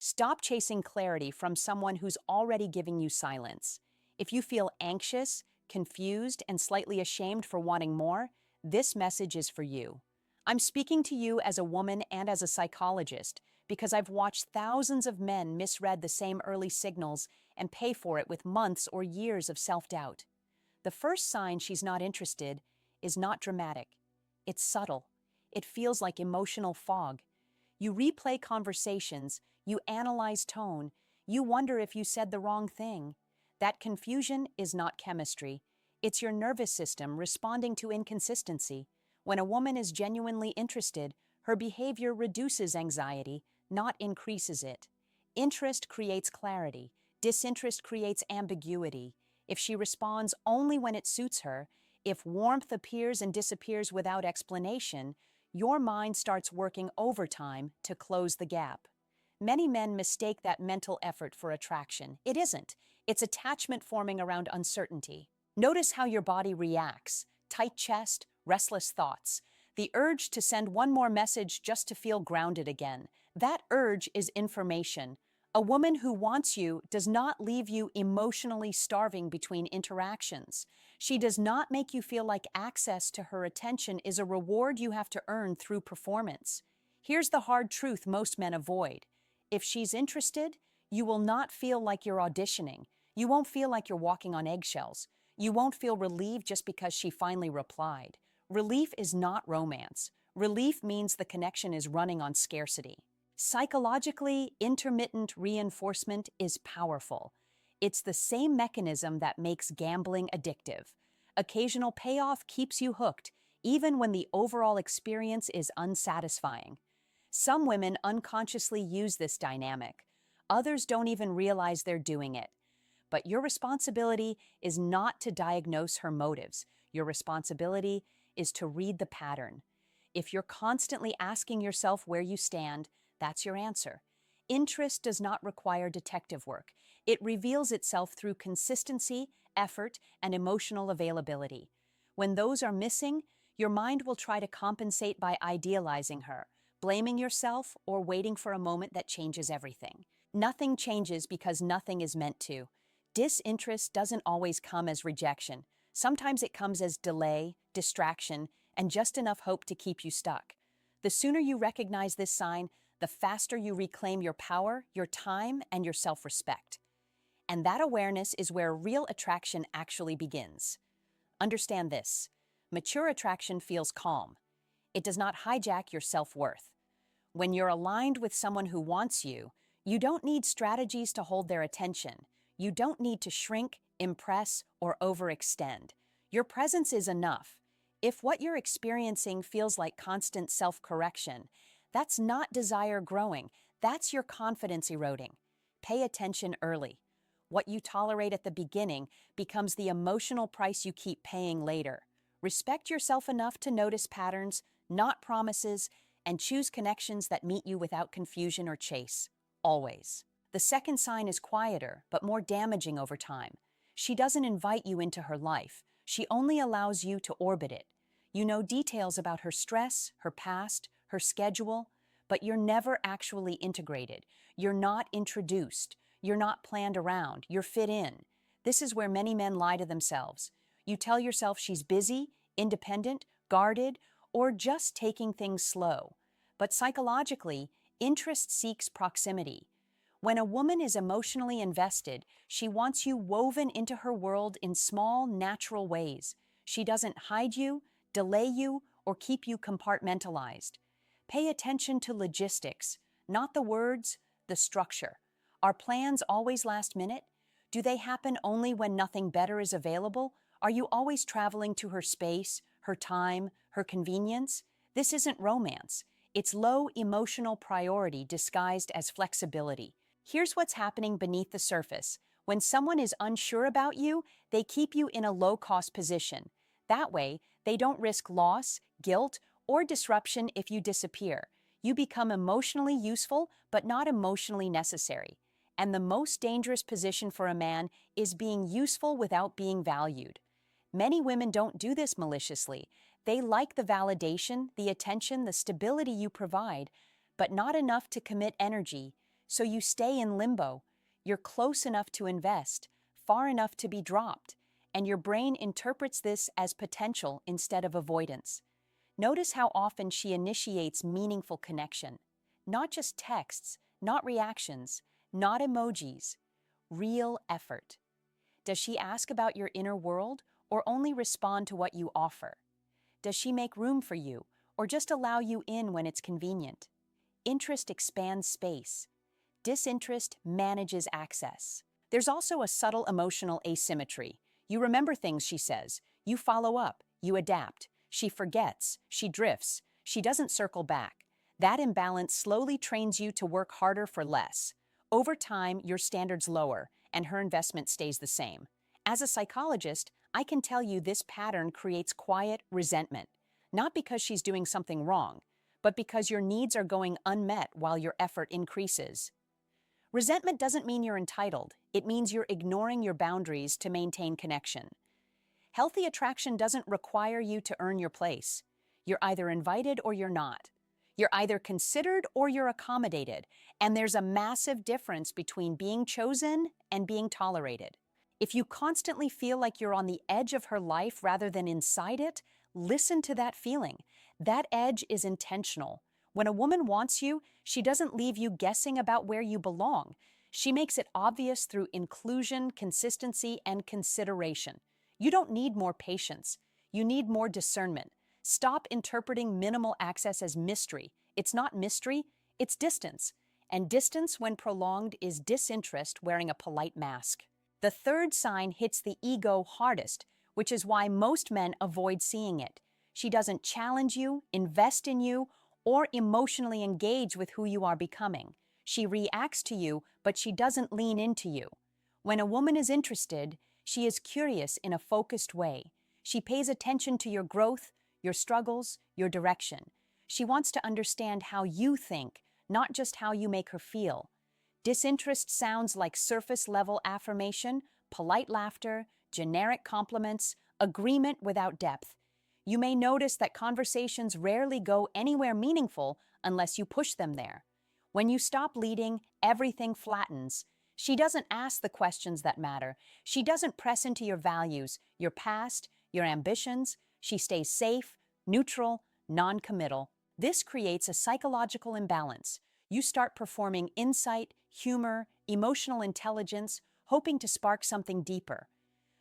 Stop chasing clarity from someone who's already giving you silence. If you feel anxious, confused, and slightly ashamed for wanting more, this message is for you. I'm speaking to you as a woman and as a psychologist because I've watched thousands of men misread the same early signals and pay for it with months or years of self-doubt. The first sign she's not interested is not dramatic. It's subtle. It feels like emotional fog. You replay conversations, you analyze tone, you wonder if you said the wrong thing. That confusion is not chemistry. It's your nervous system responding to inconsistency. When a woman is genuinely interested, her behavior reduces anxiety, not increases it. Interest creates clarity. Disinterest creates ambiguity. If she responds only when it suits her, if warmth appears and disappears without explanation, your mind starts working overtime to close the gap. Many men mistake that mental effort for attraction. It isn't. It's attachment forming around uncertainty. Notice how your body reacts. Tight chest, restless thoughts. The urge to send one more message just to feel grounded again. That urge is information. A woman who wants you does not leave you emotionally starving between interactions. She does not make you feel like access to her attention is a reward you have to earn through performance. Here's the hard truth most men avoid. If she's interested, you will not feel like you're auditioning. You won't feel like you're walking on eggshells. You won't feel relieved just because she finally replied. Relief is not romance. Relief means the connection is running on scarcity. Psychologically, intermittent reinforcement is powerful. It's the same mechanism that makes gambling addictive. Occasional payoff keeps you hooked, even when the overall experience is unsatisfying. Some women unconsciously use this dynamic. Others don't even realize they're doing it. But your responsibility is not to diagnose her motives. Your responsibility is to read the pattern. If you're constantly asking yourself where you stand, that's your answer. Interest does not require detective work. It reveals itself through consistency, effort, and emotional availability. When those are missing, your mind will try to compensate by idealizing her, blaming yourself, or waiting for a moment that changes everything. Nothing changes because nothing is meant to. Disinterest doesn't always come as rejection. Sometimes it comes as delay, distraction, and just enough hope to keep you stuck. The sooner you recognize this sign, the faster you reclaim your power, your time, and your self-respect. And that awareness is where real attraction actually begins. Understand this. Mature attraction feels calm. It does not hijack your self-worth. When you're aligned with someone who wants you, you don't need strategies to hold their attention. You don't need to shrink, impress, or overextend. Your presence is enough. If what you're experiencing feels like constant self-correction, that's not desire growing, that's your confidence eroding. Pay attention early. What you tolerate at the beginning becomes the emotional price you keep paying later. Respect yourself enough to notice patterns, not promises, and choose connections that meet you without confusion or chase. Always. The second sign is quieter, but more damaging over time. She doesn't invite you into her life. She only allows you to orbit it. You know details about her stress, her past, her schedule, but you're never actually integrated. You're not introduced. You're not planned around. You're fit in. This is where many men lie to themselves. You tell yourself she's busy, independent, guarded, or just taking things slow. But psychologically, interest seeks proximity. When a woman is emotionally invested, she wants you woven into her world in small, natural ways. She doesn't hide you, delay you, or keep you compartmentalized. Pay attention to logistics, not the words, the structure. Are plans always last minute? Do they happen only when nothing better is available? Are you always traveling to her space, her time, her convenience? This isn't romance. It's low emotional priority disguised as flexibility. Here's what's happening beneath the surface. When someone is unsure about you, they keep you in a low-cost position. That way, they don't risk loss, guilt, or disruption if you disappear. You become emotionally useful, but not emotionally necessary. And the most dangerous position for a man is being useful without being valued. Many women don't do this maliciously. They like the validation, the attention, the stability you provide, but not enough to commit energy. So you stay in limbo. You're close enough to invest, far enough to be dropped, and your brain interprets this as potential instead of avoidance. Notice how often she initiates meaningful connection. Not just texts, not reactions, not emojis, real effort. Does she ask about your inner world or only respond to what you offer? Does she make room for you or just allow you in when it's convenient? Interest expands space. Disinterest manages access. There's also a subtle emotional asymmetry. You remember things she says. You follow up. You adapt. She forgets. She drifts. She doesn't circle back. That imbalance slowly trains you to work harder for less. Over time, your standards lower, and her investment stays the same. As a psychologist, I can tell you this pattern creates quiet resentment, not because she's doing something wrong, but because your needs are going unmet while your effort increases. Resentment doesn't mean you're entitled. It means you're ignoring your boundaries to maintain connection. Healthy attraction doesn't require you to earn your place. You're either invited or you're not. You're either considered or you're accommodated, and there's a massive difference between being chosen and being tolerated. If you constantly feel like you're on the edge of her life rather than inside it, listen to that feeling. That edge is intentional. When a woman wants you, she doesn't leave you guessing about where you belong. She makes it obvious through inclusion, consistency, and consideration. You don't need more patience. You need more discernment. Stop interpreting minimal access as mystery. It's not mystery, it's distance. And distance, when prolonged, is disinterest wearing a polite mask. The third sign hits the ego hardest, which is why most men avoid seeing it. She doesn't challenge you, invest in you, or emotionally engage with who you are becoming. She reacts to you, but she doesn't lean into you. When a woman is interested, she is curious in a focused way. She pays attention to your growth, your struggles, your direction. She wants to understand how you think, not just how you make her feel. Disinterest sounds like surface-level affirmation, polite laughter, generic compliments, agreement without depth. You may notice that conversations rarely go anywhere meaningful unless you push them there. When you stop leading, everything flattens. She doesn't ask the questions that matter. She doesn't press into your values, your past, your ambitions. She stays safe, neutral, non-committal. This creates a psychological imbalance. You start performing insight, humor, emotional intelligence, hoping to spark something deeper.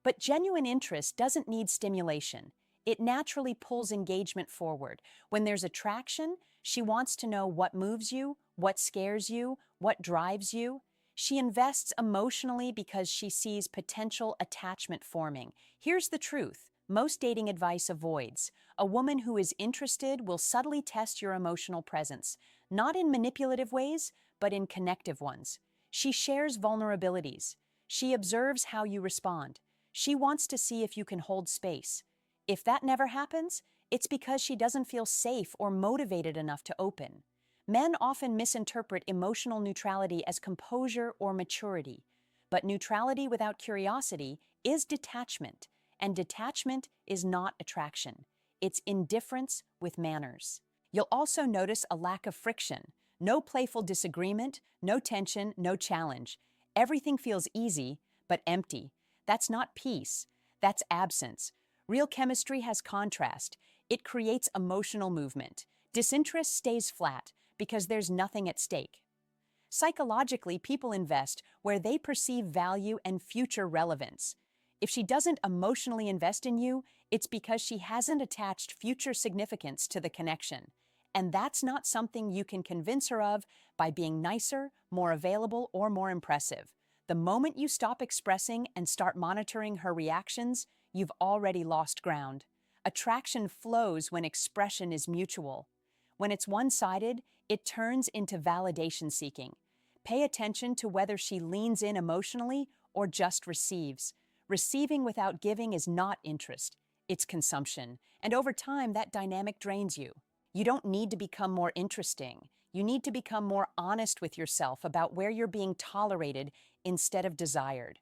But genuine interest doesn't need stimulation. It naturally pulls engagement forward. When there's attraction, she wants to know what moves you, what scares you, what drives you. She invests emotionally because she sees potential attachment forming. Here's the truth. Most dating advice avoids. A woman who is interested will subtly test your emotional presence, not in manipulative ways, but in connective ones. She shares vulnerabilities. She observes how you respond. She wants to see if you can hold space. If that never happens, it's because she doesn't feel safe or motivated enough to open. Men often misinterpret emotional neutrality as composure or maturity, but neutrality without curiosity is detachment, and detachment is not attraction. It's indifference with manners. You'll also notice a lack of friction. No playful disagreement, no tension, no challenge. Everything feels easy, but empty. That's not peace. That's absence. Real chemistry has contrast. It creates emotional movement. Disinterest stays flat because there's nothing at stake. Psychologically, people invest where they perceive value and future relevance. If she doesn't emotionally invest in you, it's because she hasn't attached future significance to the connection. And that's not something you can convince her of by being nicer, more available, or more impressive. The moment you stop expressing and start monitoring her reactions, you've already lost ground. Attraction flows when expression is mutual. When it's one-sided, it turns into validation seeking. Pay attention to whether she leans in emotionally or just receives. Receiving without giving is not interest, it's consumption. And over time, that dynamic drains you. You don't need to become more interesting. You need to become more honest with yourself about where you're being tolerated instead of desired.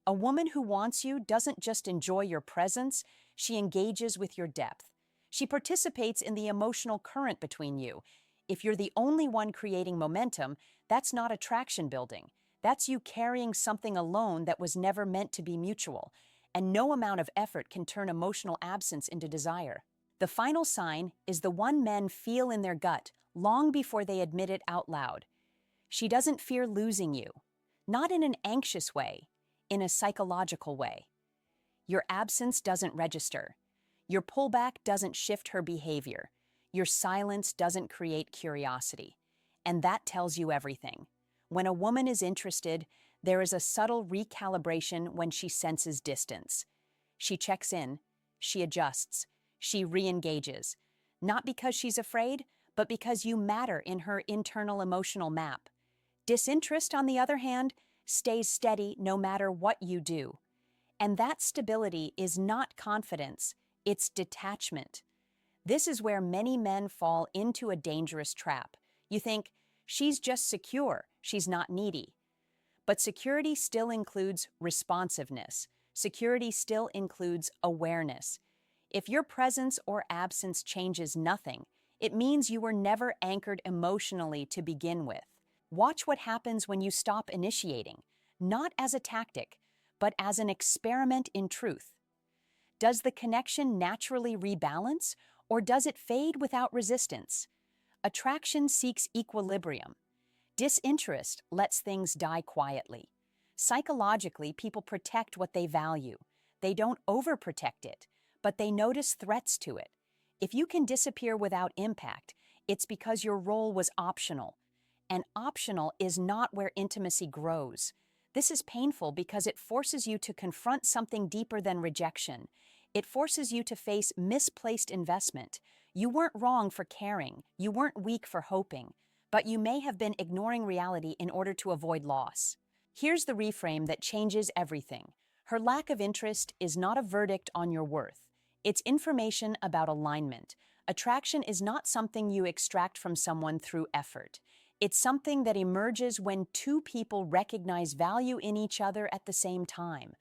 A woman who wants you doesn't just enjoy your presence, she engages with your depth. She participates in the emotional current between you. If you're the only one creating momentum, that's not attraction building. That's you carrying something alone that was never meant to be mutual, and no amount of effort can turn emotional absence into desire. The final sign is the one men feel in their gut long before they admit it out loud. She doesn't fear losing you, not in an anxious way, in a psychological way. Your absence doesn't register. Your pullback doesn't shift her behavior. Your silence doesn't create curiosity. And that tells you everything. When a woman is interested, there is a subtle recalibration when she senses distance. She checks in, she adjusts, she re-engages. Not because she's afraid, but because you matter in her internal emotional map. Disinterest, on the other hand, stays steady no matter what you do. And that stability is not confidence, it's detachment. This is where many men fall into a dangerous trap. You think, she's just secure, she's not needy. But security still includes responsiveness. Security still includes awareness. If your presence or absence changes nothing, it means you were never anchored emotionally to begin with. Watch what happens when you stop initiating, not as a tactic, but as an experiment in truth. Does the connection naturally rebalance, or does it fade without resistance? Attraction seeks equilibrium. Disinterest lets things die quietly. Psychologically, people protect what they value. They don't overprotect it, but they notice threats to it. If you can disappear without impact, it's because your role was optional. And optional is not where intimacy grows. This is painful because it forces you to confront something deeper than rejection. It forces you to face misplaced investment. You weren't wrong for caring. You weren't weak for hoping. But you may have been ignoring reality in order to avoid loss. Here's the reframe that changes everything. Her lack of interest is not a verdict on your worth. It's information about alignment. Attraction is not something you extract from someone through effort. It's something that emerges when two people recognize value in each other at the same time.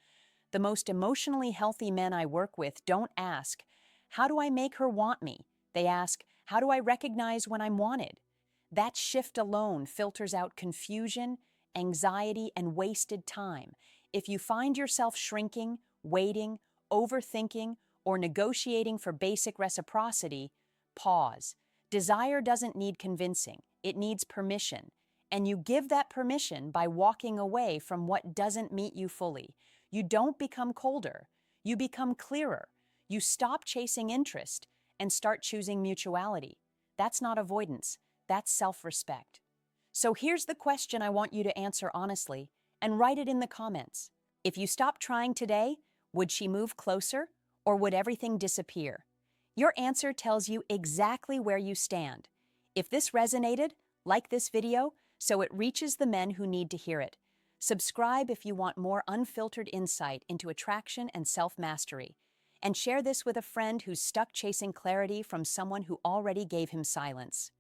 The most emotionally healthy men I work with don't ask, "How do I make her want me?" They ask, "How do I recognize when I'm wanted?" That shift alone filters out confusion, anxiety, and wasted time. If you find yourself shrinking, waiting, overthinking, or negotiating for basic reciprocity, pause. Desire doesn't need convincing. It needs permission. And you give that permission by walking away from what doesn't meet you fully. You don't become colder. You become clearer. You stop chasing interest and start choosing mutuality. That's not avoidance. That's self-respect. So here's the question I want you to answer honestly, and write it in the comments. If you stopped trying today, would she move closer, or would everything disappear? Your answer tells you exactly where you stand. If this resonated, like this video so it reaches the men who need to hear it. Subscribe if you want more unfiltered insight into attraction and self-mastery. And share this with a friend who's stuck chasing clarity from someone who already gave him silence.